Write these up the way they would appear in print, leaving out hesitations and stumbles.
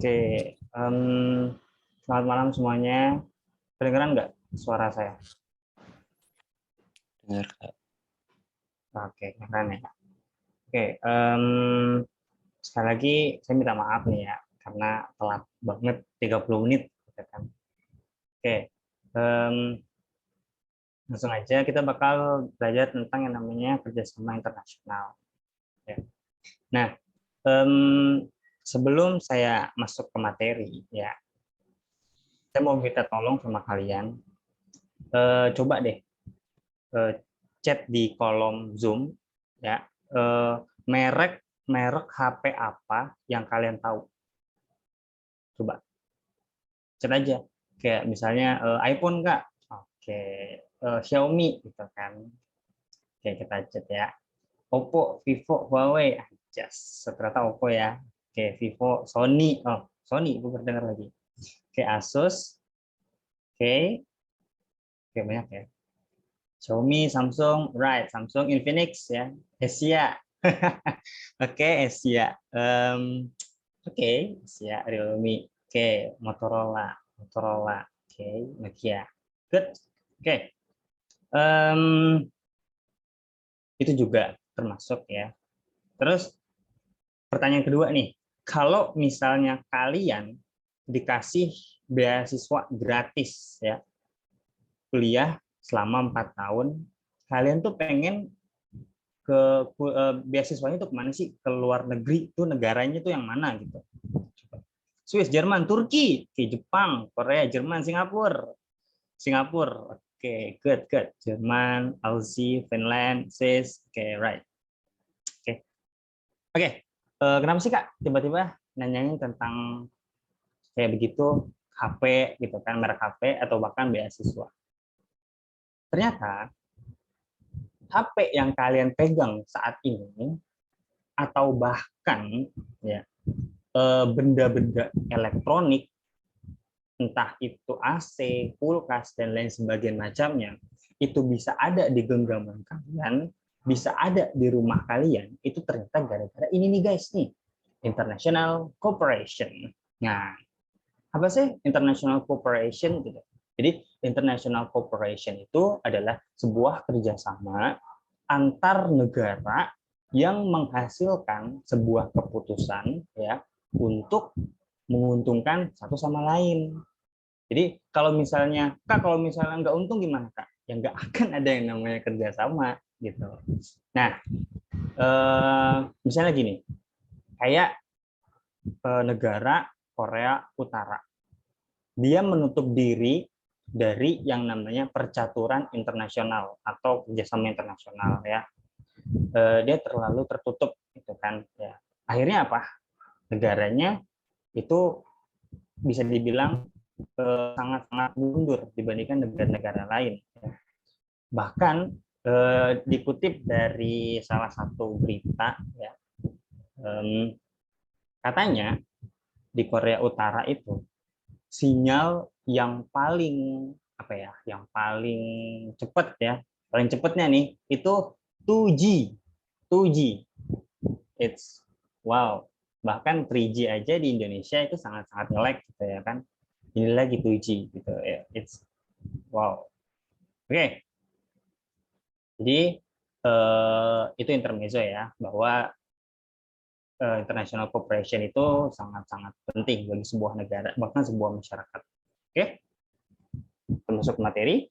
Oke, selamat malam semuanya. Kedengeran nggak suara saya? Dengar, Kak. Oke, keren ya. Oke, sekali lagi saya minta maaf nih ya, karena telat banget 30 menit. Gitu kan. Oke, langsung aja kita bakal belajar tentang yang namanya kerjasama internasional. Ya. Nah, sebelum saya masuk ke materi, ya, saya mau minta tolong sama kalian. Coba deh chat di kolom Zoom ya, merek merek HP apa yang kalian tahu, coba chat aja, kayak misalnya iPhone nggak, oke, Xiaomi gitu kan, oke kita chat ya, Oppo, Vivo, Huawei, just ternyata Oppo ya, oke Vivo, Sony, Sony gue dengar lagi, oke Asus, oke banyak ya, Xiaomi, Samsung, right, Samsung, Infinix ya, Asia. Oke, Asia. Oke, Asia, Realme. Oke, Motorola, Oke, Nokia. Good. Oke. Itu juga termasuk ya. Terus pertanyaan kedua nih, kalau misalnya kalian dikasih beasiswa gratis ya, kuliah selama 4 tahun, kalian tuh pengen ke beasiswanya tuh kemana sih? Ke luar negeri tuh, negaranya tuh yang mana gitu? Swiss, Jerman, Turki, Jepang, Korea, Jerman, Singapura. Oke, good. Jerman, Aussie, Finland, Swiss. Oke, right. Oke. Kenapa sih Kak tiba-tiba nanyain tentang kayak begitu, HP gitu kan, merek HP atau bahkan beasiswa? Ternyata HP yang kalian pegang saat ini atau bahkan ya benda-benda elektronik, entah itu AC, kulkas, dan lain sebagainya macamnya, itu bisa ada di genggaman kalian, bisa ada di rumah kalian, itu ternyata gara-gara ini nih guys nih, international cooperation. Nah, apa sih international cooperation? Jadi international cooperation itu adalah sebuah kerjasama antar negara yang menghasilkan sebuah keputusan ya untuk menguntungkan satu sama lain. Jadi kalau misalnya nggak untung gimana Kak? Ya nggak akan ada yang namanya kerjasama gitu. Nah, misalnya gini, kayak negara Korea Utara, dia menutup diri dari yang namanya percaturan internasional atau kerjasama internasional ya. Dia terlalu tertutup gitu kan ya. Akhirnya apa? Negaranya itu bisa dibilang sangat-sangat mundur dibandingkan negara-negara lain. Bahkan dikutip dari salah satu berita, ya, katanya di Korea Utara itu sinyal yang paling apa ya, yang paling cepat ya, paling cepatnya nih itu 2G, 2G, it's wow. Bahkan 3G aja di Indonesia itu sangat-sangat nge-lag gitu ya kan. Ini lagi 2G gitu ya. It's wow. Oke. Jadi itu intermezzo ya, bahwa international cooperation itu sangat-sangat penting bagi sebuah negara, bahkan sebuah masyarakat. Oke. Termasuk materi.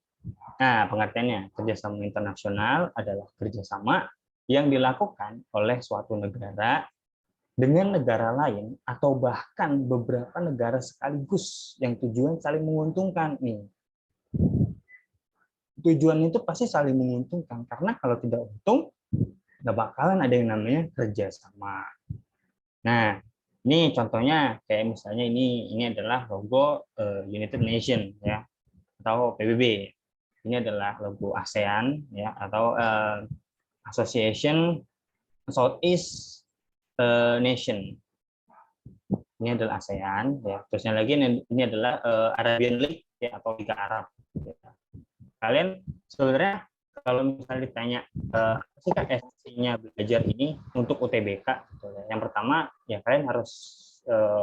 Nah, pengertiannya, kerjasama internasional adalah kerjasama yang dilakukan oleh suatu negara dengan negara lain atau bahkan beberapa negara sekaligus yang tujuan saling menguntungkan nih. Tujuan itu pasti saling menguntungkan, karena kalau tidak untung nggak bakalan ada yang namanya kerjasama. Nah, ini contohnya kayak misalnya ini adalah logo United Nation ya, atau PBB. Ini adalah logo ASEAN ya, atau Association Southeast Nation. Ini adalah ASEAN ya. Terusnya lagi ini adalah Arabian League ya, atau Liga Arab. Ya. Kalian sebenarnya kalau misalnya ditanya apa sih Kak esensinya belajar ini untuk UTBK, yang pertama ya kalian harus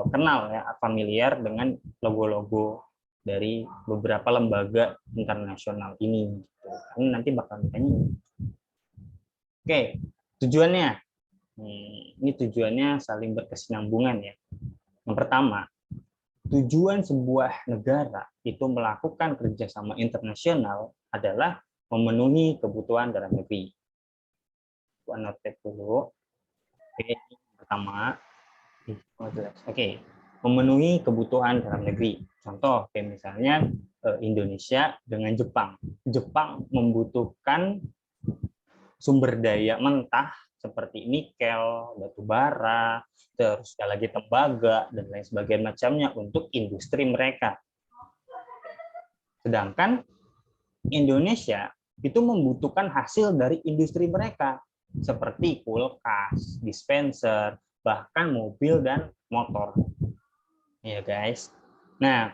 kenal ya, familiar dengan logo-logo dari beberapa lembaga internasional ini. Ini nanti bakal ditanya. Oke, tujuannya. Ini tujuannya saling berkesinambungan ya. Yang pertama, tujuan sebuah negara itu melakukan kerjasama internasional adalah memenuhi kebutuhan dalam negeri. Note dulu. Oke, pertama. Oke, memenuhi kebutuhan dalam negeri. Contoh, kayak misalnya Indonesia dengan Jepang. Jepang membutuhkan sumber daya mentah seperti nikel, batu bara, terus lagi tembaga dan lain sebagainya macamnya untuk industri mereka. Sedangkan Indonesia itu membutuhkan hasil dari industri mereka seperti kulkas, dispenser, bahkan mobil dan motor. Ya guys. Nah,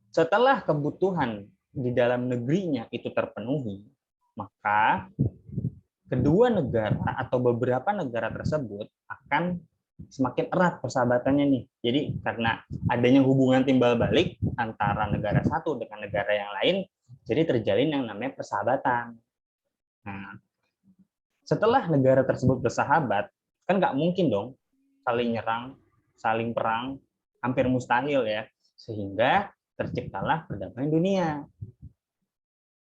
setelah kebutuhan di dalam negerinya itu terpenuhi, maka kedua negara atau beberapa negara tersebut akan semakin erat persahabatannya nih. Jadi karena adanya hubungan timbal balik antara negara satu dengan negara yang lain, jadi terjalin yang namanya persahabatan. Nah, setelah negara tersebut bersahabat, kan nggak mungkin dong saling nyerang, saling perang, hampir mustahil ya. Sehingga terciptalah perdamaian dunia.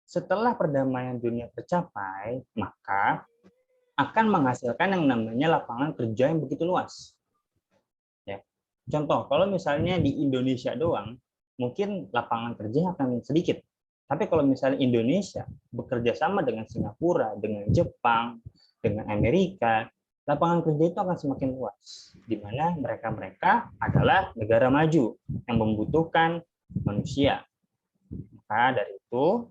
Setelah perdamaian dunia tercapai, maka akan menghasilkan yang namanya lapangan kerja yang begitu luas. Ya. Contoh, kalau misalnya di Indonesia doang, mungkin lapangan kerja akan sedikit. Tapi kalau misalnya Indonesia bekerja sama dengan Singapura, dengan Jepang, dengan Amerika, lapangan kerja itu akan semakin luas, di mana mereka-mereka adalah negara maju yang membutuhkan manusia. Maka dari itu,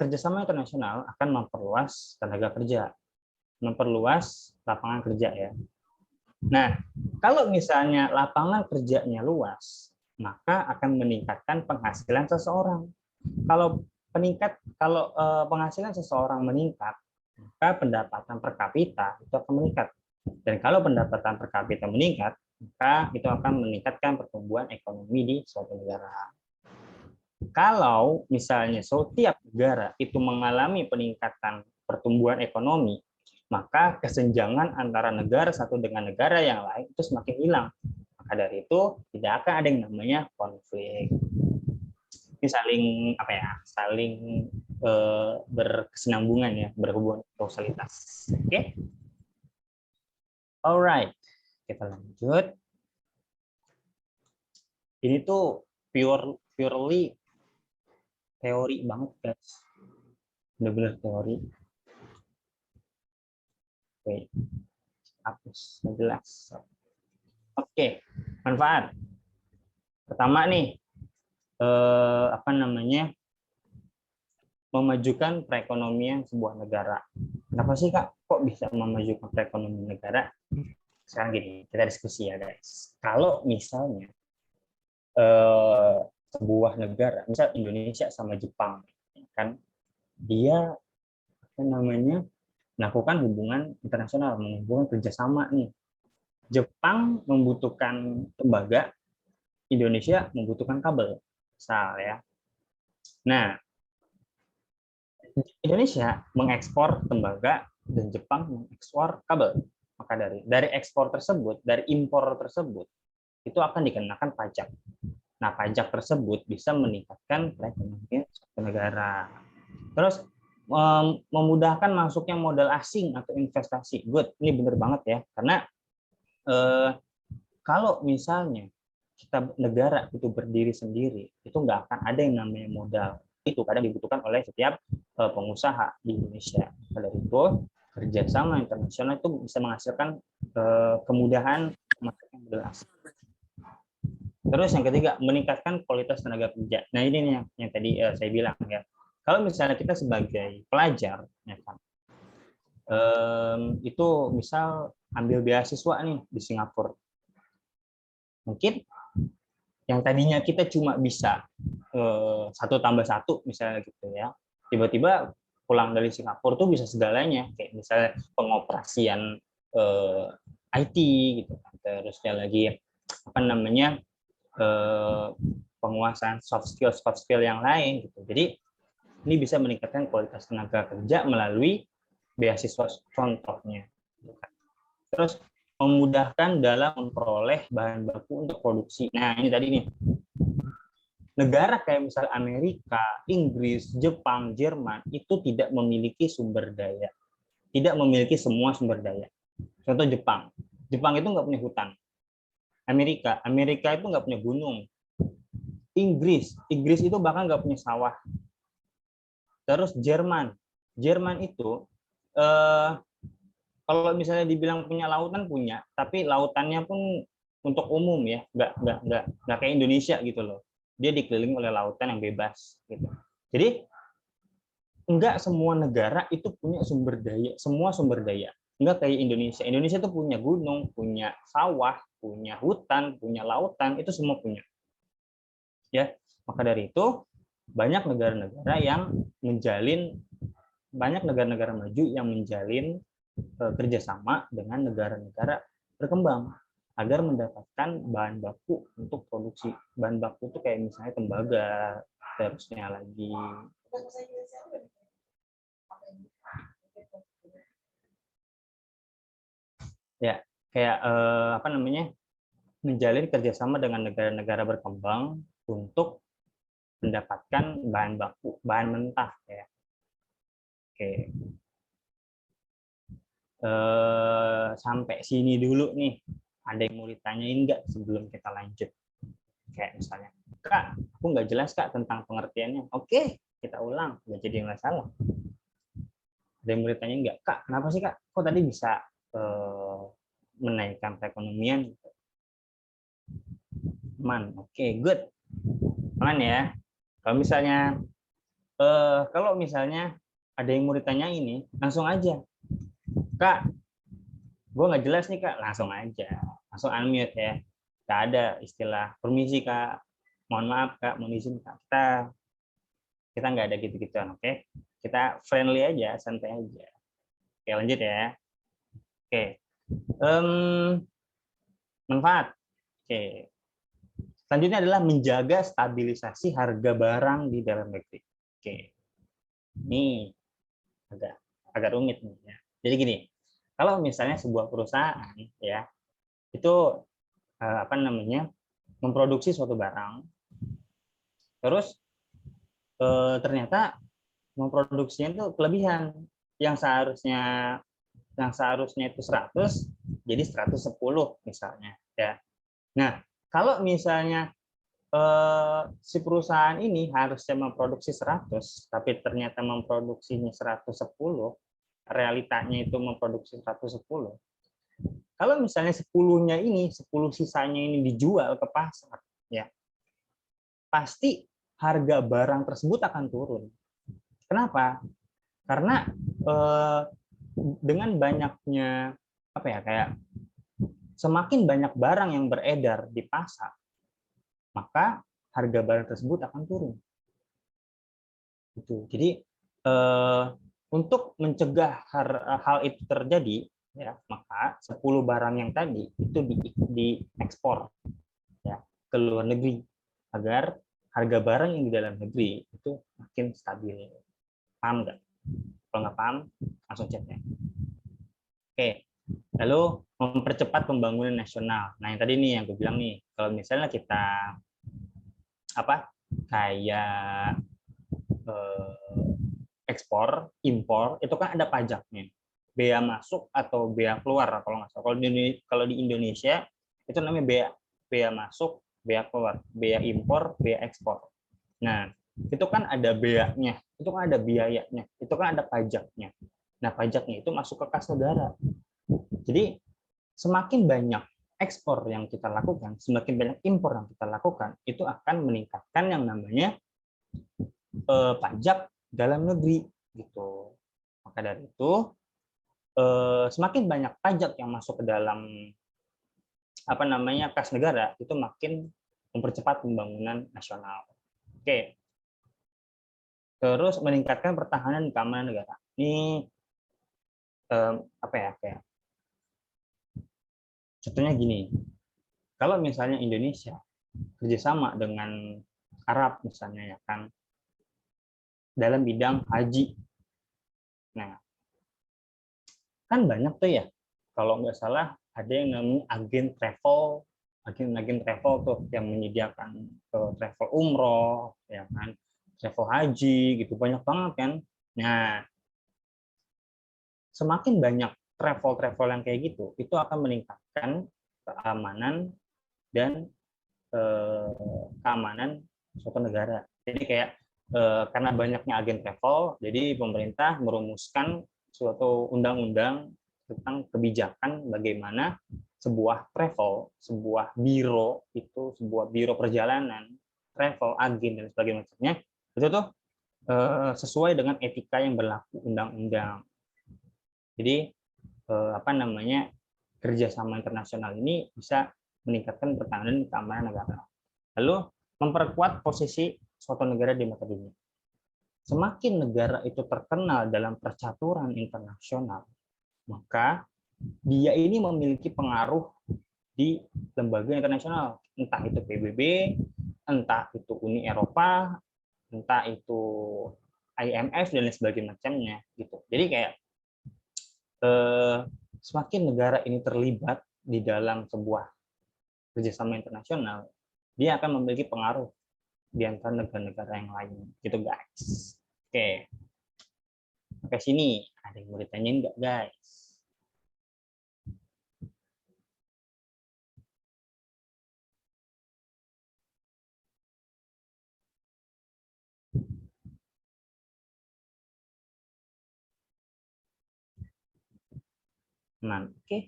kerjasama internasional akan memperluas tenaga kerja, memperluas lapangan kerja ya. Nah, kalau misalnya lapangan kerjanya luas, maka akan meningkatkan penghasilan seseorang. Kalau penghasilan seseorang meningkat, maka pendapatan per kapita itu akan meningkat. Dan kalau pendapatan per kapita meningkat, maka itu akan meningkatkan pertumbuhan ekonomi di suatu negara. Kalau misalnya setiap negara itu mengalami peningkatan pertumbuhan ekonomi, maka kesenjangan antara negara satu dengan negara yang lain itu semakin hilang. Maka dari itu tidak akan ada yang namanya konflik. Ini saling berkesinambungan ya, berhubungan kausalitas. Oke, alright, kita lanjut. Ini tuh purely teori banget guys, benar-benar teori. Oke, hapus, jelas. Oke, manfaat. Pertama nih, memajukan perekonomian sebuah negara. Kenapa sih Kak, kok bisa memajukan perekonomian negara? Sekarang gini, kita diskusi ya guys. Kalau misalnya sebuah negara, misal Indonesia sama Jepang, kan dia melakukan hubungan internasional, menghubungkan kerjasama nih. Jepang membutuhkan tembaga, Indonesia membutuhkan kabel, misal ya. Nah, Indonesia mengekspor tembaga dan Jepang mengekspor kabel. Maka dari ekspor tersebut, dari impor tersebut, itu akan dikenakan pajak. Nah, pajak tersebut bisa meningkatkan perekonomian suatu negara. Terus memudahkan masuknya modal asing atau investasi. Good, ini benar banget ya. Karena kalau misalnya kita negara itu berdiri sendiri, itu nggak akan ada yang namanya modal. Itu kadang dibutuhkan oleh setiap pengusaha di Indonesia. Dari itu, kerjasama internasional itu bisa menghasilkan kemudahan masuknya modal asing. Terus yang ketiga, meningkatkan kualitas tenaga kerja. Nah ini yang tadi saya bilang ya. Kalau misalnya kita sebagai pelajar, ya kan, itu misal ambil beasiswa nih di Singapura, mungkin yang tadinya kita cuma bisa 1+1 misalnya gitu ya, tiba-tiba pulang dari Singapura tuh bisa segalanya, kayak misalnya pengoperasian IT gitu kan. Terus dia lagi apa namanya penguasaan soft skill yang lain gitu. Jadi ini bisa meningkatkan kualitas tenaga kerja melalui beasiswa contohnya. Terus memudahkan dalam memperoleh bahan baku untuk produksi. Nah ini tadi nih, negara kayak misal Amerika, Inggris, Jepang, Jerman itu tidak memiliki sumber daya, tidak memiliki semua sumber daya. Contoh Jepang, Jepang itu nggak punya hutan. Amerika itu nggak punya gunung. Inggris itu bahkan nggak punya sawah. Terus Jerman itu eh, kalau misalnya dibilang punya lautan punya, tapi lautannya pun untuk umum ya, nggak kayak Indonesia gitu loh. Dia dikelilingi oleh lautan yang bebas gitu. Jadi enggak semua negara itu punya sumber daya, semua sumber daya. Enggak kayak Indonesia. Indonesia itu punya gunung, punya sawah, punya hutan, punya lautan, itu semua punya. Ya, maka dari itu banyak negara-negara yang menjalin banyak negara-negara maju yang menjalin kerjasama dengan negara-negara berkembang agar mendapatkan bahan baku untuk produksi. Bahan baku itu kayak misalnya tembaga, terusnya lagi ya kayak apa namanya menjalin kerjasama dengan negara-negara berkembang untuk mendapatkan bahan baku, bahan mentah ya. Oke, sampai sini dulu nih. Ada yang mau ditanyain nggak sebelum kita lanjut? Kayak misalnya, Kak, aku nggak jelas Kak tentang pengertiannya. Oke, kita ulang, nggak jadi masalah. Ada yang mau ditanyain nggak? Kak, kenapa sih Kak? Kok tadi bisa menaikkan perekonomian? Aman, oke, good. Aman ya. Kalau misalnya ada yang mau ditanya ini, langsung aja. Kak, gue nggak jelas nih Kak, langsung aja. Langsung unmute ya. Nggak ada istilah permisi Kak, mohon maaf Kak, mohon izin Kak. Kita nggak ada gitu-gituan, oke? Kita friendly aja, santai aja. Oke, lanjut ya. Oke, manfaat. Oke, selanjutnya adalah menjaga stabilisasi harga barang di dalam negeri. Oke, ini agak agak rumit nih ya. Jadi gini, kalau misalnya sebuah perusahaan ya itu apa namanya memproduksi suatu barang, terus ternyata memproduksinya itu kelebihan yang seharusnya itu 100 jadi 110 misalnya ya. Nah, kalau misalnya si perusahaan ini harusnya memproduksi 100 tapi ternyata memproduksinya 110, realitanya itu memproduksi 110. Kalau misalnya 10-nya ini, 10 sisanya ini dijual ke pasar, ya pasti harga barang tersebut akan turun. Kenapa? Karena dengan banyaknya apa ya kayak semakin banyak barang yang beredar di pasar, maka harga barang tersebut akan turun. Gitu. Jadi untuk mencegah hal itu terjadi, ya maka 10 barang yang tadi itu diekspor ya ke luar negeri agar harga barang yang di dalam negeri itu makin stabil. Paham nggak? Kalau nggak paham, langsung chat ya. Oke, lalu mempercepat pembangunan nasional. Nah, yang tadi nih yang gue bilang nih, kalau misalnya kita apa kayak ekspor, impor, itu kan ada pajaknya. Bea masuk atau bea keluar kalau nggak salah. Kalau di Indonesia itu namanya bea bea masuk, bea keluar, bea impor, bea ekspor. Nah, itu kan ada beanya, itu kan ada biayanya, itu kan ada pajaknya. Nah, pajaknya itu masuk ke kas negara. Jadi, semakin banyak ekspor yang kita lakukan, semakin banyak impor yang kita lakukan, itu akan meningkatkan yang namanya pajak dalam negeri gitu. Maka dari itu semakin banyak pajak yang masuk ke dalam apa namanya kas negara itu makin mempercepat pembangunan nasional. Oke. Terus meningkatkan pertahanan dan keamanan negara. Ini apa ya kayak Contohnya gini, kalau misalnya Indonesia kerjasama dengan Arab misalnya ya kan dalam bidang haji, nah kan banyak tuh ya kalau nggak salah ada yang namanya agen travel tuh yang menyediakan travel umroh ya kan, travel haji gitu banyak banget kan. Nah semakin banyak travel yang kayak gitu itu akan meningkatkan keamanan dan keamanan suatu negara. Jadi kayak karena banyaknya agen travel, jadi pemerintah merumuskan suatu undang-undang tentang kebijakan bagaimana sebuah biro itu, sebuah biro perjalanan, travel, agen dan sebagainya, itu tuh sesuai dengan etika yang berlaku undang-undang. Jadi apa namanya kerjasama internasional ini bisa meningkatkan pertahanan dan keamanan negara. Lalu memperkuat posisi suatu negara di mata dunia. Semakin negara itu terkenal dalam percaturan internasional, maka dia ini memiliki pengaruh di lembaga internasional, entah itu PBB, entah itu Uni Eropa, entah itu IMF dan lain sebagainya gitu. Jadi kayak semakin negara ini terlibat di dalam sebuah kerjasama internasional, dia akan memiliki pengaruh di antara negara-negara yang lain gitu guys. Oke, sampai sini ada yang mau ditanyain nggak guys? Nah, oke,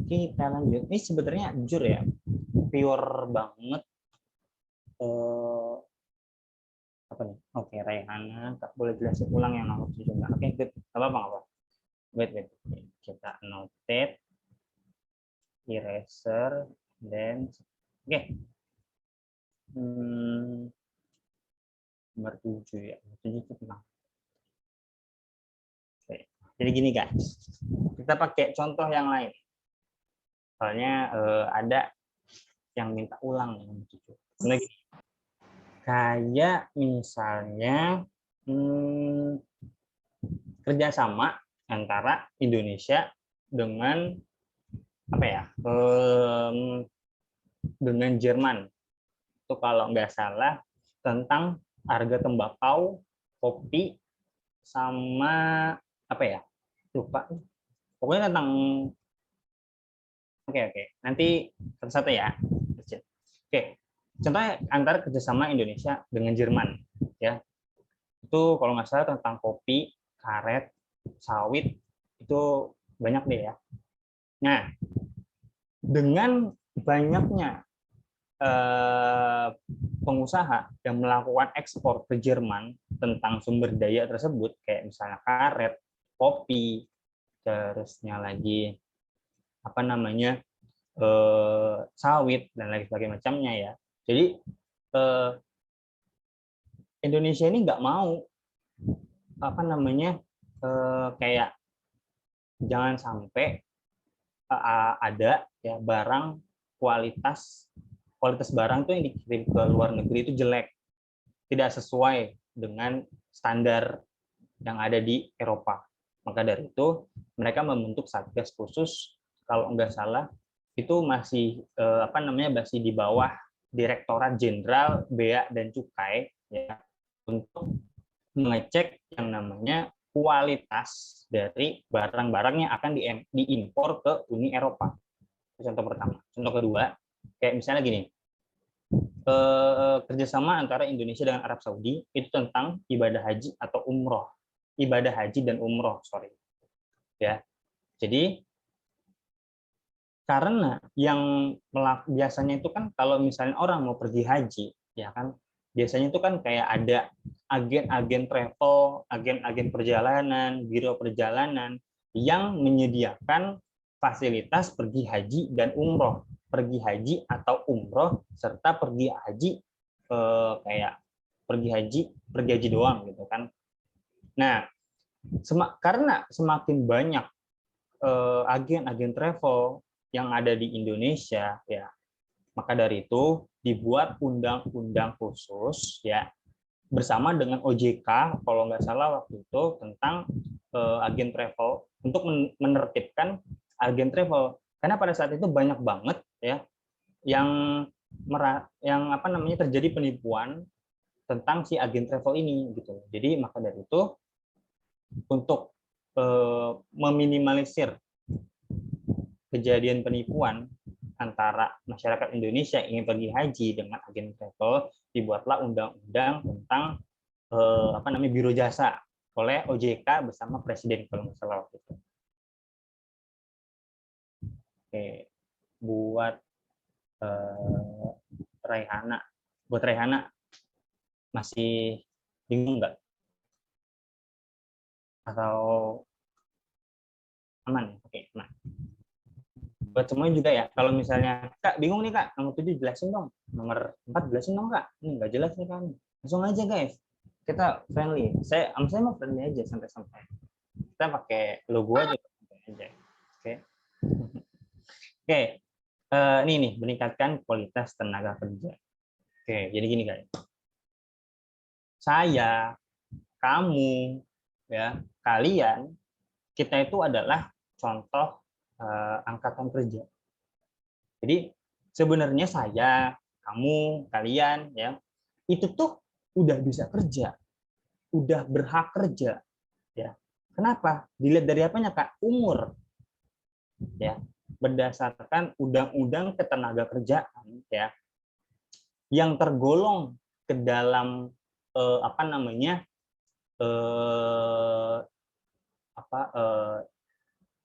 kita lanjut. Ini sebenarnya jujur ya, pure banget. Apa nih? Oke, Raihana, tak boleh jelasin ulang yang nomor 7. Oke, good. Apa-apa. Wait. Kita notate, eraser, dan oke. Nomor 7 ya. Nomor 7 itu tenang. Oke. Jadi gini guys, kita pakai contoh yang lain. Soalnya ada yang minta ulang nomor 7. Lagi. Kayak misalnya kerjasama antara Indonesia dengan apa ya? Dengan Jerman. Itu kalau nggak salah tentang harga tembakau, kopi, sama apa ya? Lupa. Pokoknya tentang oke. Nanti satu-satu ya. Oke. Contohnya antara kerjasama Indonesia dengan Jerman ya. Itu kalau nggak salah tentang kopi, karet, sawit itu banyak deh ya. Nah, dengan banyaknya pengusaha yang melakukan ekspor ke Jerman tentang sumber daya tersebut, kayak misalnya karet, kopi, terusnya lagi apa namanya sawit dan lain sebagainya macamnya ya. Jadi Indonesia ini nggak mau apa namanya kayak jangan sampai ada ya barang kualitas barang tuh yang dikirim ke luar negeri itu jelek, tidak sesuai dengan standar yang ada di Eropa. Maka dari itu mereka membentuk satgas khusus, kalau nggak salah itu masih apa namanya masih di bawah Direktorat Jenderal Bea dan Cukai ya, untuk mengecek yang namanya kualitas dari barang-barang yang akan diimpor ke Uni Eropa. Contoh pertama. Contoh kedua, kayak misalnya gini, kerjasama antara Indonesia dengan Arab Saudi itu tentang ibadah haji atau umroh, ibadah haji dan umroh, sorry, ya. Jadi karena yang biasanya itu kan kalau misalnya orang mau pergi haji, ya kan, biasanya itu kan kayak ada agen-agen travel, agen-agen perjalanan, biro perjalanan yang menyediakan fasilitas pergi haji dan umroh, pergi haji atau umroh serta pergi haji kayak pergi haji doang gitu kan. Nah, karena semakin banyak agen-agen travel yang ada di Indonesia ya. Maka dari itu dibuat undang-undang khusus ya bersama dengan OJK kalau nggak salah waktu itu tentang agen travel untuk menertibkan agen travel, karena pada saat itu banyak banget ya yang apa namanya terjadi penipuan tentang si agen travel ini gitu. Jadi maka dari itu untuk meminimalisir kejadian penipuan antara masyarakat Indonesia yang ingin pergi haji dengan agen travel, dibuatlah undang-undang tentang apa namanya biro jasa oleh OJK bersama Presiden kalau nggak salah waktu itu. Oke, buat Raihana, buat Raihana masih bingung nggak? Atau aman? Oke, nah. Buat semuanya juga ya, kalau misalnya Kak bingung nih Kak, nomor 7 jelasin dong, nomor 4 jelasin dong Kak, ini nggak jelas nih kan, langsung aja guys, kita friendly, saya mau friendly aja santai-santai, kita pakai logo aja, oke. Oke, ini nih meningkatkan kualitas tenaga kerja. Oke, jadi gini guys, saya, kamu, ya kalian, kita itu adalah contoh angkatan kerja. Jadi sebenarnya saya, kamu, kalian ya, itu tuh udah bisa kerja, udah berhak kerja ya. Kenapa? Dilihat dari apanya Kak? Umur. Ya. Berdasarkan Undang-Undang Ketenagakerjaan ya, yang tergolong ke dalam apa namanya?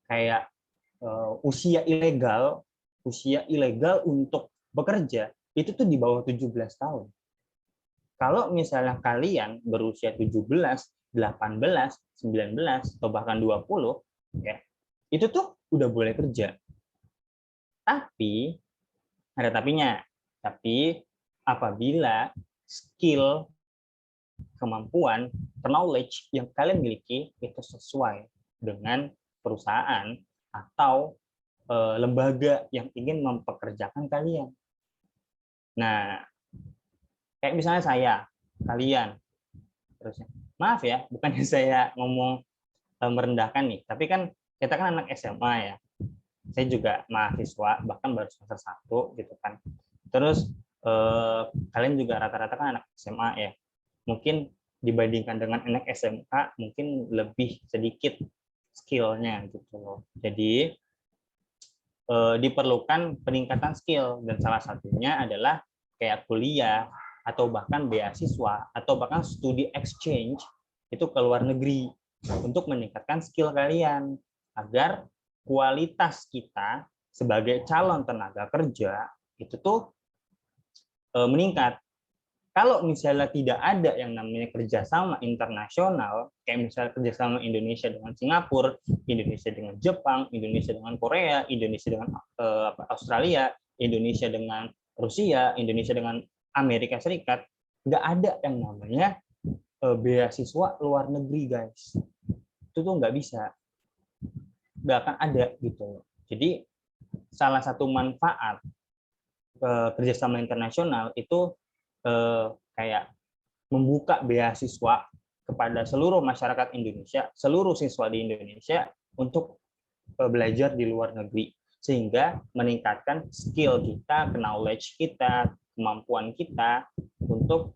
Kayak usia ilegal untuk bekerja itu tuh di bawah 17 tahun. Kalau misalnya kalian berusia 17, 18, 19 atau bahkan 20 ya, itu tuh udah boleh kerja. Tapi ada tapinya. Tapi apabila skill, kemampuan, knowledge yang kalian miliki itu sesuai dengan perusahaan atau lembaga yang ingin mempekerjakan kalian. Nah, kayak misalnya saya, kalian, terusnya. Maaf ya, bukannya saya ngomong merendahkan nih, tapi kan kita kan anak SMA ya. Saya juga mahasiswa, bahkan baru semester 1 gitu kan. Terus kalian juga rata-rata kan anak SMA ya. Mungkin dibandingkan dengan anak SMK mungkin lebih sedikit skillnya gitu loh. Jadi diperlukan peningkatan skill dan salah satunya adalah kayak kuliah atau bahkan beasiswa atau bahkan studi exchange itu ke luar negeri untuk meningkatkan skill kalian agar kualitas kita sebagai calon tenaga kerja itu tuh meningkat. Kalau misalnya tidak ada yang namanya kerjasama internasional, kayak misalnya kerjasama Indonesia dengan Singapura, Indonesia dengan Jepang, Indonesia dengan Korea, Indonesia dengan Australia, Indonesia dengan Rusia, Indonesia dengan Amerika Serikat, nggak ada yang namanya beasiswa luar negeri, guys. Itu tuh nggak bisa, nggak akan ada gitu. Jadi salah satu manfaat kerjasama internasional itu kayak membuka beasiswa kepada seluruh masyarakat Indonesia, seluruh siswa di Indonesia untuk belajar di luar negeri, sehingga meningkatkan skill kita, knowledge kita, kemampuan kita untuk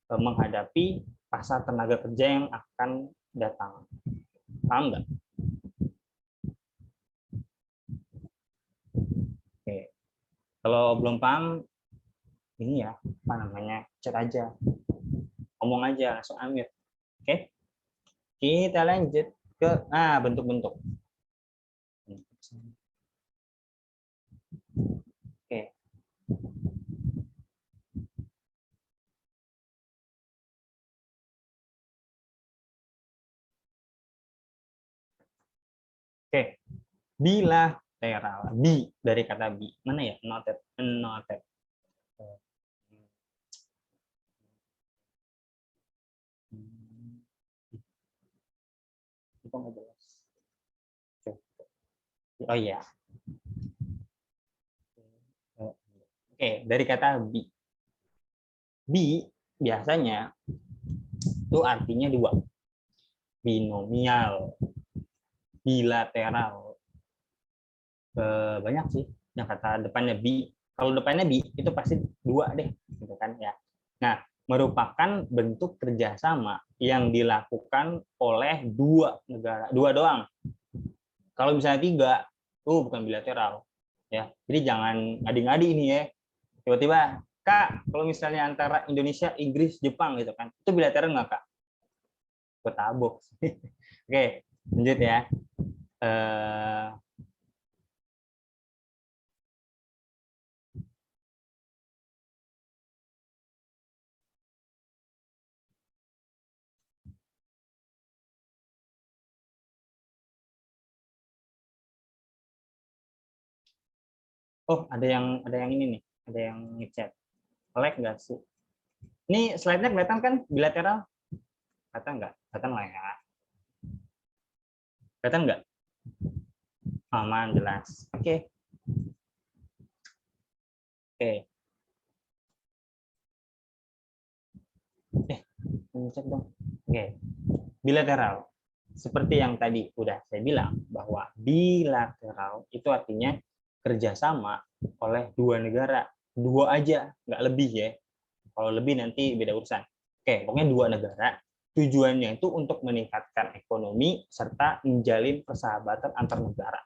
menghadapi pasar tenaga kerja yang akan datang. Paham nggak? Oke. Kalau belum paham, ini ya, apa namanya, chat aja. Ngomong aja, langsung Amir. Oke? Kita lanjut ke bentuk-bentuk. Oke. Oke. Bilateral. Bi dari kata bi. Mana ya? Noted. Noted. Itu nggak jelas. Oh iya. dari kata bi. Bi biasanya itu artinya dua. Binomial, bilateral. Banyak sih yang kata depannya bi. Kalau depannya bi itu pasti dua deh, gitu kan ya. Nah, merupakan bentuk kerjasama yang dilakukan oleh dua negara, dua doang. Kalau misalnya tiga, bukan bilateral, ya. Jadi jangan ngadi-ngadi ini ya. Tiba-tiba, Kak, kalau misalnya antara Indonesia, Inggris, Jepang gitu kan, itu bilateral nggak Kak? Ketabok. Oke, lanjut ya. Oh, ada yang ini nih, ada yang ngechat. Like nggak sih? Ini slide-nya kelihatan kan bilateral? Kelihatan nggak? Kelihatan lah ya. Kelihatan nggak? Aman, jelas. Oke. Oke. Ngecek dong. Oke. Bilateral. Seperti yang tadi udah saya bilang, bahwa bilateral itu artinya kerjasama oleh dua negara. Dua aja, nggak lebih ya. Kalau lebih nanti beda urusan. Oke, pokoknya dua negara. Tujuannya itu untuk meningkatkan ekonomi serta menjalin persahabatan antar negara.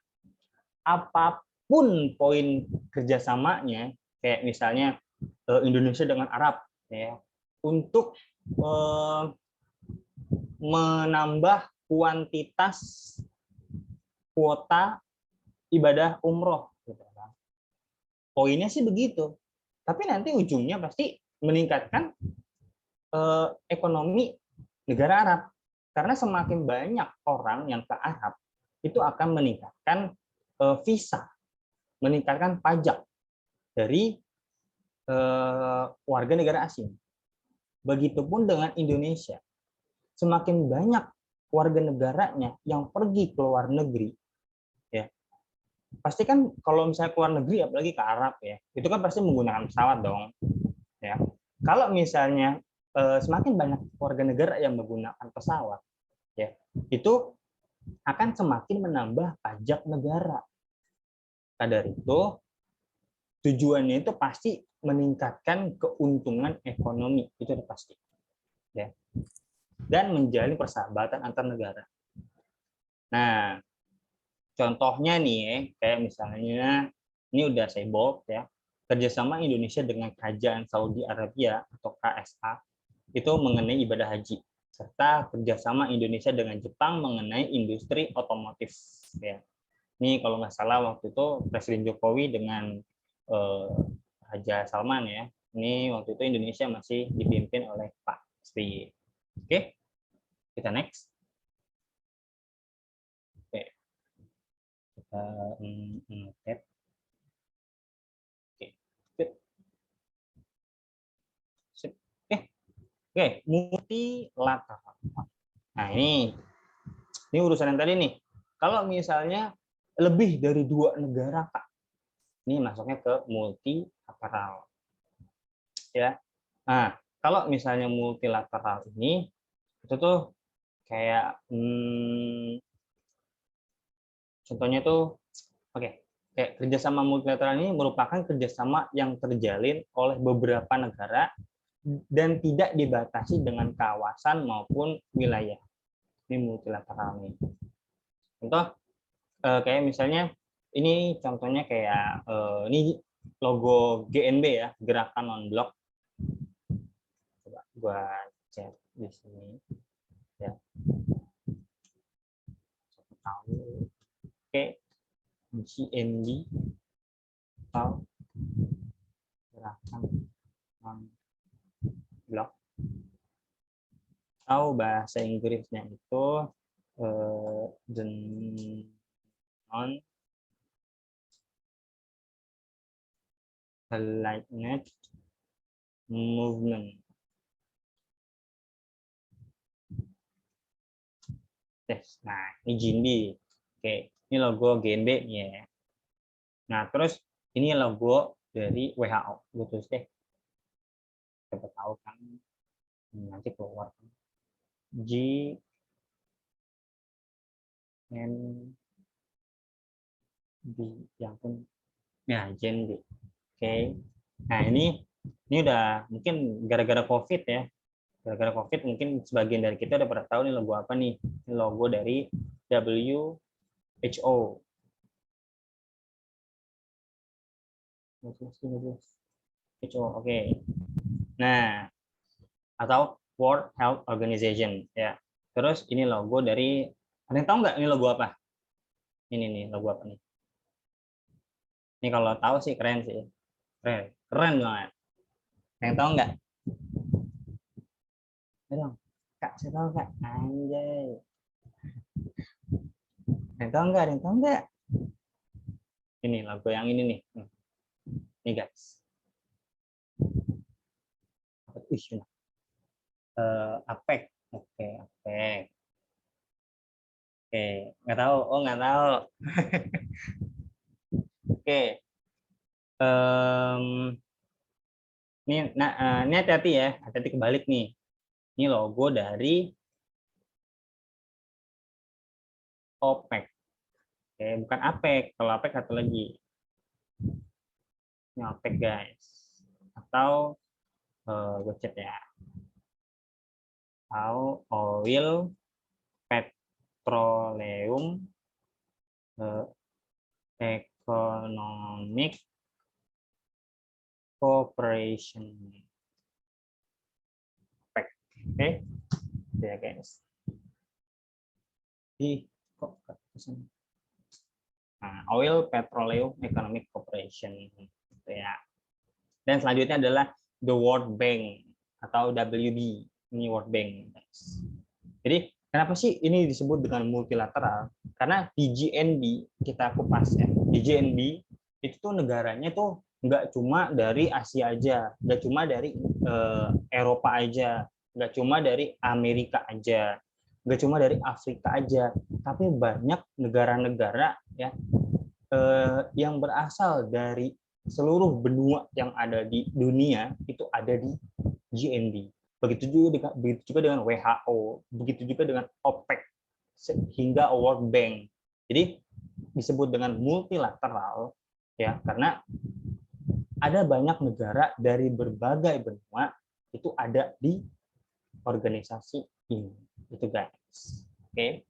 Apapun poin kerjasamanya, kayak misalnya Indonesia dengan Arab, ya, untuk menambah kuantitas kuota ibadah umroh. Poinnya sih begitu. Tapi nanti ujungnya pasti meningkatkan ekonomi negara Arab. Karena semakin banyak orang yang ke Arab, itu akan meningkatkan visa, meningkatkan pajak dari warga negara asing. Begitupun dengan Indonesia. Semakin banyak warga negaranya yang pergi ke luar negeri, ya pasti kan kalau misalnya ke luar negeri, apalagi ke Arab ya, itu kan pasti menggunakan pesawat dong. Ya, kalau misalnya semakin banyak warga negara yang menggunakan pesawat, ya itu akan semakin menambah pajak negara. Nah, dari itu tujuannya itu pasti meningkatkan keuntungan ekonomi, itu pasti. Ya. Dan menjalin persahabatan antar negara. Nah, contohnya nih, kayak misalnya, ini udah saya bold ya, kerjasama Indonesia dengan Kerajaan Saudi Arabia atau KSA itu mengenai ibadah haji, serta kerjasama Indonesia dengan Jepang mengenai industri otomotif. Ya. Ini kalau nggak salah waktu itu Presiden Jokowi dengan Raja Salman ya. Ini waktu itu Indonesia masih dipimpin oleh Pak SBY. Oke, kita next. Oke, kita tap. Oke, sip. Oke, multilateral. Nah ini urusan yang tadi nih. Kalau misalnya lebih dari dua negara, Kak, ini masuknya ke multilateral. Ya. Nah, kalau misalnya multilateral ini itu tuh kayak contohnya tuh oke, kayak kerjasama multilateral ini merupakan kerjasama yang terjalin oleh beberapa negara dan tidak dibatasi dengan kawasan maupun wilayah. Ini multilateral nih. Contoh kayak misalnya ini contohnya kayak ini logo GNB ya, Gerakan Non-Blok. Coba gua cek di sini ya. Oke, GNB atau Gerakan Non-Blok. Atau bahasa Inggrisnya itu the non-aligned movement. Nah, ini GNB. Oke, ini logo GNB ya. Nah, terus ini logo dari WHO. Gue tulis deh, siapa tahu kan nanti keluar G N B, yang pun ya Gen B. Oke. Nah ini udah mungkin gara-gara COVID ya. Gara-gara COVID mungkin sebagian dari kita udah pernah tahu nih logo apa nih. Ini logo dari WHO. WHO, oke. Nah, atau World Health Organization ya. Terus ini logo dari, ada yang tahu nggak ini logo apa? Ini nih logo apa nih? Ini kalau tahu sih keren sih. Keren banget. Yang tahu nggak? Dong, Kak, saya tahu Kak. Anjay. Yang tahu nggak? Yang tahu nggak? Ini logo yang ini nih. Nih guys. APEC. Oke, APEC. Oke, nggak tahu. Oh, nggak tahu. Oke. Ini hati-hati ya. Hati-hati kebalik nih. Ini logo dari OPEC. Oke, bukan APEC. Kalau APEC satu lagi. Ini OPEC guys. Atau gue chat ya. Atau oil, petroleum, economic cooperation. OPEC. Oke, ya guys. Kok nah, oil, petroleum, economic cooperation. Gitu ya. Dan selanjutnya adalah the World Bank atau WB. Ini World Bank. Jadi kenapa sih ini disebut dengan multilateral? Karena di GNB kita kupas ya. Di GNB itu tuh negaranya tuh nggak cuma dari Asia aja, nggak cuma dari Eropa aja, nggak cuma dari Amerika aja, nggak cuma dari Afrika aja, tapi banyak negara-negara ya yang berasal dari seluruh benua yang ada di dunia itu ada di GNB. Begitu juga dengan WHO, begitu juga dengan OPEC hingga World Bank. Jadi disebut dengan multilateral ya karena ada banyak negara dari berbagai benua itu ada di organisasi ini. Itu guys. Oke.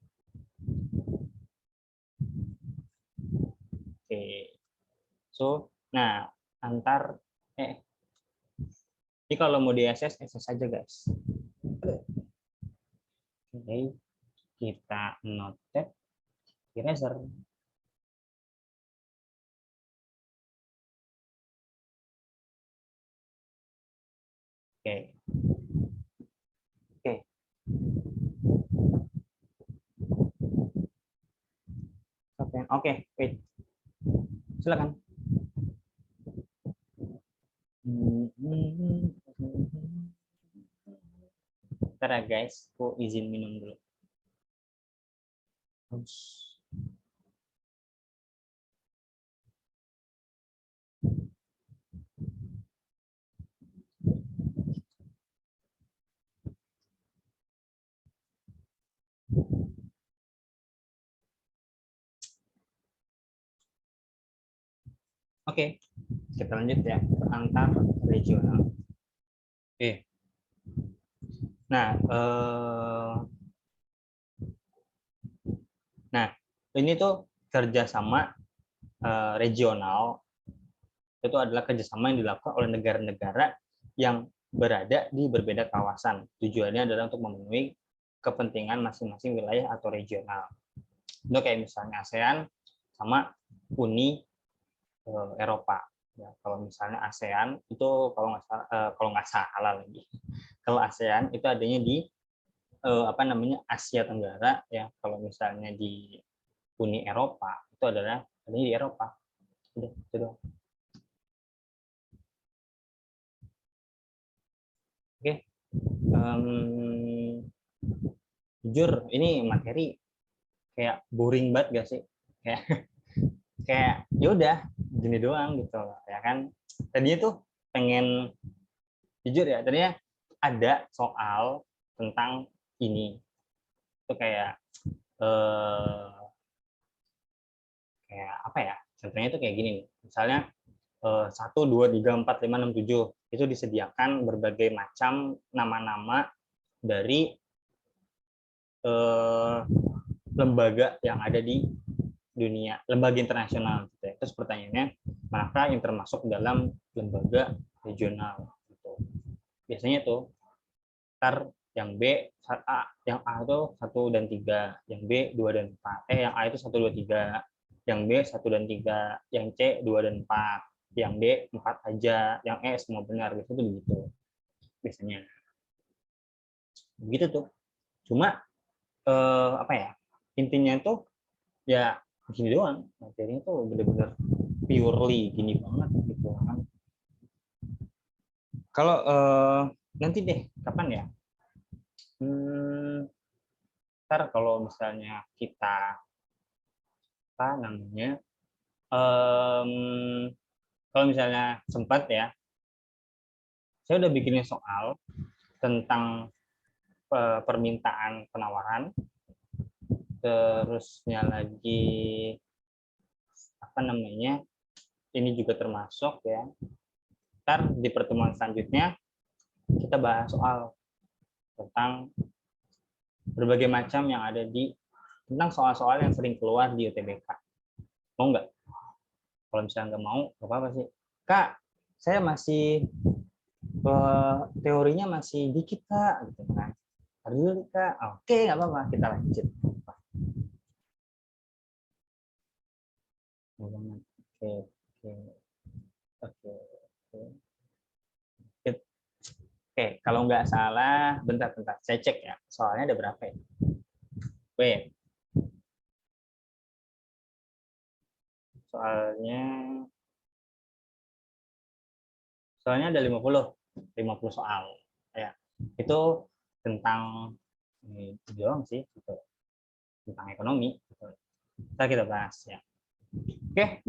Oke. So, nah antar jadi kalau mau di SS saja guys. Oke, kita note eraser. Oke. Oke. Oke, wait. Silakan. Bentar ya guys, aku izin minum dulu. Oke, kita lanjut ya, antar regional. Oke. Nah, ini tuh kerjasama regional itu adalah kerjasama yang dilakukan oleh negara-negara yang berada di berbeda kawasan. Tujuannya adalah untuk memenuhi kepentingan masing-masing wilayah atau regional. Itu kayak misalnya ASEAN sama Uni Eropa. Ya, kalau misalnya ASEAN itu kalau nggak salah lagi. Kalau ASEAN itu adanya di Asia Tenggara ya. Kalau misalnya di Uni Eropa itu adalah adanya di Eropa. Udah, itu doang. Oke. Jujur ini materi kayak boring banget gak sih? Kayak ya udah gini doang gitu ya kan. Tadinya tuh pengen jujur ya, tadinya ada soal tentang ini itu eh, kayak apa ya, contohnya itu kayak gini nih. Misalnya 1, 2, 3, 4, 5, 6, 7 itu disediakan berbagai macam nama-nama dari eh, lembaga yang ada di dunia, lembaga internasional gitu ya. Terus pertanyaannya, manakah yang termasuk dalam lembaga regional gitu. Biasanya tuh ntar yang B yang A itu 1 dan 3, yang B 2 dan 4, yang A itu 1, 2, 3, yang B 1 dan 3, yang C 2 dan 4, yang D 4 aja, yang E semua benar, biasanya tuh begitu biasanya. Begitu tuh. Cuma apa ya? Intinya tuh ya gini doang. Materinya tuh bener-bener purely gini banget gitu kan. Kalau nanti deh kapan ya? Ntar kalau misalnya kita apa namanya? Kalau misalnya sempat ya, saya udah bikinin soal tentang permintaan penawaran, terusnya lagi apa namanya, ini juga termasuk ya. Ntar di pertemuan selanjutnya kita bahas soal tentang berbagai macam yang ada di tentang soal-soal yang sering keluar di UTBK. Mau nggak? Kalau misalnya nggak mau, nggak apa-apa sih. Kak, saya masih teorinya masih dikit kak, gitu kan. Dulu kak, oke nggak apa-apa, kita lanjut. Oke, oke, oke, oke. Oke, kalau nggak salah, bentar, saya cek ya. Soalnya ada berapa ya? Wait, soalnya soalnya ada 50 soal. Ya, itu tentang ini doang sih, gitu. Tentang ekonomi. Gitu. Kita bahas ya. Oke,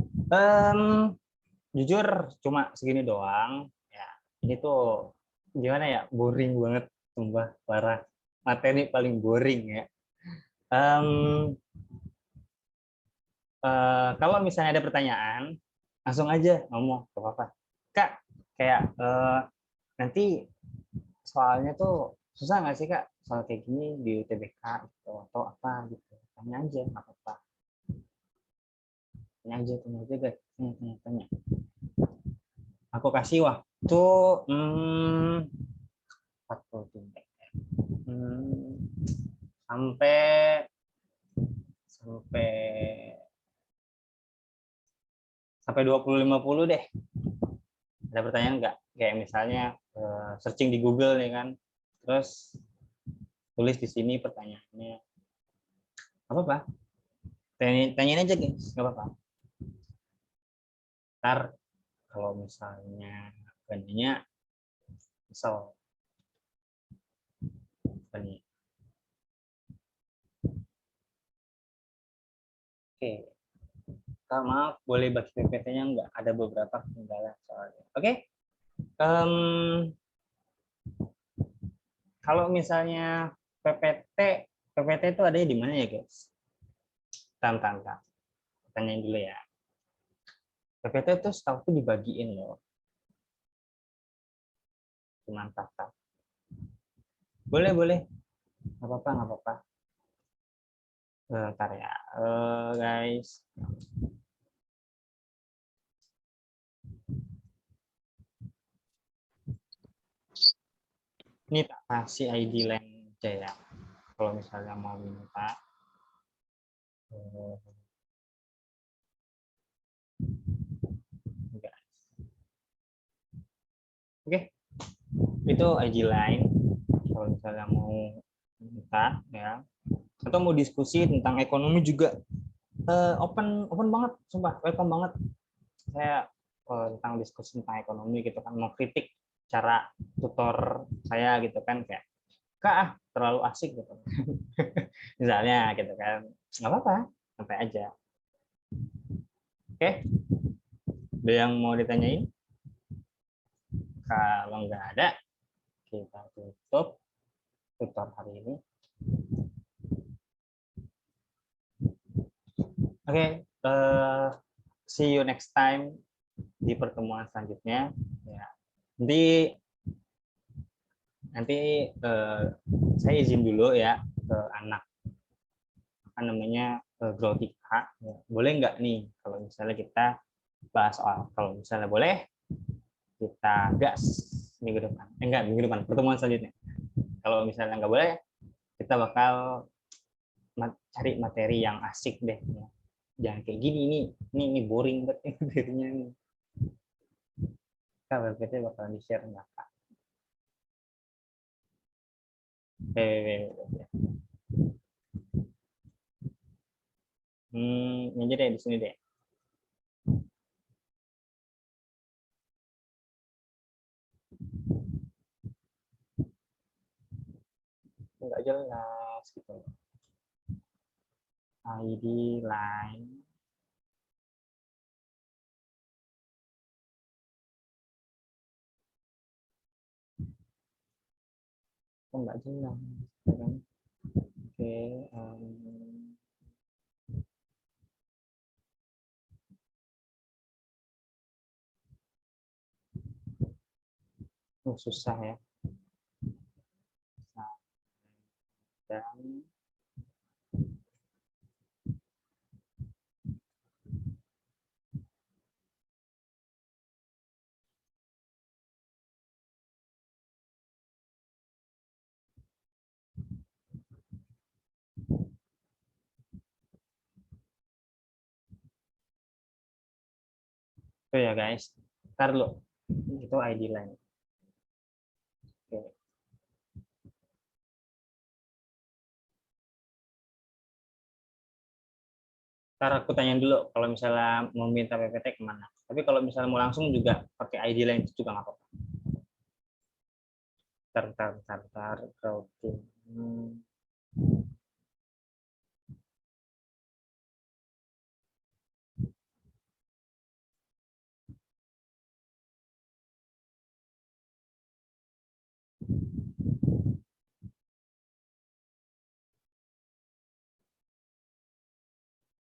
jujur cuma segini doang. Ya, ini tuh gimana ya? Boring banget, sumpah parah. Materi paling boring ya. Um, kalau misalnya ada pertanyaan, langsung aja ngomong, gak apa-apa. Kak, kayak nanti soalnya tuh susah nggak sih kak? Soal kayak gini di UTBK gitu, atau apa gitu. Tanya aja, nggak apa-apa. Tanya aja guys. Tanya. Aku kasih waktu 43. Hmm, sampai sampai sampai 20-50 deh. Ada pertanyaan nggak? Kayak misalnya searching di Google nih kan, terus tulis di sini pertanyaannya. Apa apa? Tanyain aja guys, nggak apa-apa. Ntar kalau misalnya banyak misal banyak. Oke, Kak, maaf boleh bagi PPT-nya nggak? Ada beberapa kendala soalnya. Oke, kalau misalnya PPT, PPT itu adanya di mana ya guys? Tantan. Tanyain dulu ya. PPT itu setahu tuh dibagiin loh. Mantap. Boleh. Nggak apa-apa. Bentar ya, guys. Ini tak kasih ID line aja ya. Kalau misalnya mau minta. Guys. Oke, itu ID line. Kalau misalnya mau minta ya. Atau mau diskusi tentang ekonomi juga open banget, sumpah welcome banget. Saya tentang diskusi tentang ekonomi gitu kan, mau kritik cara tutor saya gitu kan, kayak kak terlalu asik gitu misalnya gitu kan, nggak apa-apa, sampai aja. Oke, Ada yang mau ditanyain? Kalau nggak ada, kita tutup tutor hari ini. Oke, see you next time di pertemuan selanjutnya. Ya. Nanti saya izin dulu ya ke anak apa namanya Growtika. Ya. Boleh nggak nih kalau misalnya kita bahas soal, kalau misalnya boleh kita gas minggu depan. Enggak, minggu depan, pertemuan selanjutnya. Kalau misalnya nggak boleh, kita bakal cari materi yang asik deh. Ya. Jangan kayak gini, ini boring banget materinya. Kita PPT bakalan di-share nggak, Kak? Ini aja deh di sini deh. Nggak jelas gitu. ID line. Nggak jelas. Oke. Susah ya. Dan itu ya guys. Ntar lo itu ID line. Oke. Ntar aku tanya dulu kalau misalnya mau minta PPT kemana. Tapi kalau misalnya mau langsung juga pakai ID line itu juga nggak apa-apa. Ntar. Routing.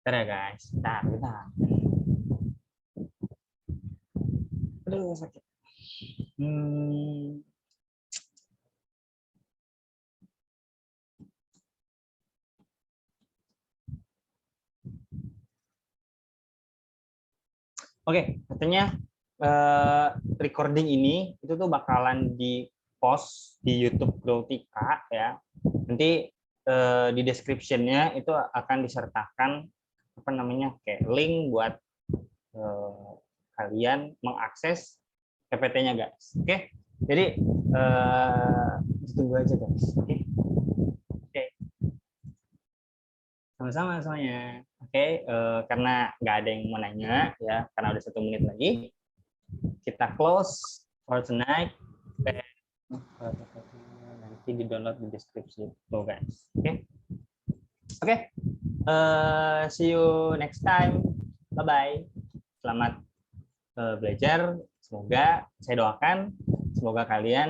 Bentar ya guys. Bentar. Aduh, sakit. Oke, katanya recording ini itu tuh bakalan di post di YouTube Growtika ya. Nanti di description-nya itu akan disertakan apa namanya kayak link buat kalian mengakses PPT-nya guys. Oke, jadi ditunggu aja guys. Oke. Sama-sama semuanya. Oke, karena nggak ada yang mau nanya ya, karena udah 1 menit lagi, kita close for tonight. Nanti di download di deskripsi tuh guys. Oke. See you next time. Bye bye. Selamat belajar. Semoga saya doakan semoga kalian